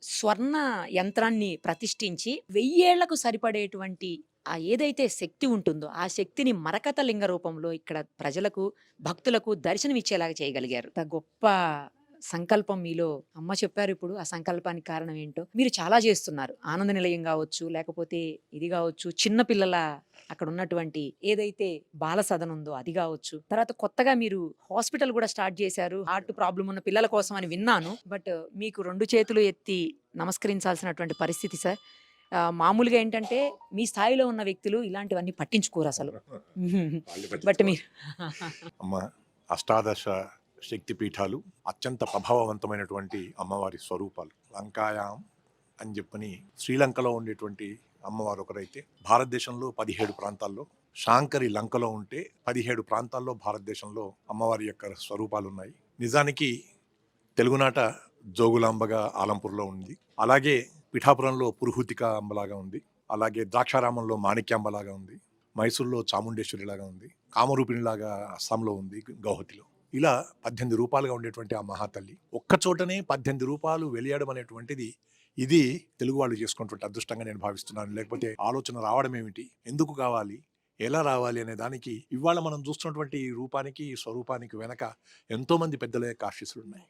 స్వర్ణ యంత్రాన్ని ప్రతిష్ఠించి 1000 ఏళ్లకు సరిపడేటువంటి ఏదైతే శక్తి ఉంటుందో, ఆ శక్తిని మరకత లింగ రూపంలో ఇక్కడ ప్రజలకు, భక్తులకు దర్శనమిచ్చేలాగా చేయగలిగారు. ఇంత గొప్ప సంకల్పం మీలో అమ్మ చెప్పారిప్పుడు. ఆ సంకల్పానికి కారణం ఏంటో. మీరు చాలా చేస్తున్నారు. ఆనంద నిలయం గావచ్చు, లేకపోతే ఇది గావచ్చు, చిన్న పిల్లల అక్కడున్నటువంటి ఏదైతే బాల సదన్ ఉందో అది గావచ్చు. తర్వాత కొత్తగా మీరు హాస్పిటల్ గూడా స్టార్ట్ చేశారు. హార్ట్ ప్రాబ్లమ్ ఉన్న పిల్లల కోసం అని విన్నాను. బట్ మీకు 2 చేతులు ఎత్తి నమస్కరించాల్సినటువంటి పరిస్థితి సార్. మామూలుగా ఏంటంటే మీ స్థాయిలో ఉన్న వ్యక్తులు ఇలాంటివన్నీ పట్టించుకోరసలు. వాళ్ళు బట్ పట్టించుకోవాలి. మీరు అమ్మ అష్టాదశ శక్తి పీఠాలు అత్యంత ప్రభావవంతమైనటువంటి అమ్మవారి స్వరూపాలు. లంకాయాం అని చెప్పని శ్రీలంకలో ఉండేటువంటి అమ్మవారు ఒకరైతే, భారతదేశంలో 17 ప్రాంతాల్లో, శాంకరి లంకలో ఉంటే 17 ప్రాంతాల్లో భారతదేశంలో అమ్మవారి యొక్క స్వరూపాలు ఉన్నాయి. నిజానికి తెలుగునాట జోగులాంబగా ఆలంపూర్లో ఉంది. అలాగే పిఠాపురంలో పురుహూతిక అంబలాగా ఉంది. అలాగే ద్రాక్షారామంలో మాణిక్యాంబలాగా ఉంది. మైసూర్లో చాముండేశ్వరిలాగా ఉంది. కామరూపిణిలాగా అస్సాంలో ఉంది, గౌహతిలో. ఇలా 18 రూపాలుగా ఉండేటువంటి ఆ మహాతల్లి ఒక్కచోటనే 18 రూపాలు వెలియడం అనేటువంటిది, ఇది తెలుగు వాళ్ళు చేసుకున్నటువంటి అదృష్టంగా నేను భావిస్తున్నాను. లేకపోతే ఆలోచన రావడం ఏమిటి, ఎందుకు కావాలి, ఎలా రావాలి అనే దానికి ఇవాళ మనం చూస్తున్నటువంటి ఈ రూపానికి, ఈ స్వరూపానికి వెనక ఎంతో మంది పెద్దల యొక్క ఆశీస్సులు ఉన్నాయి.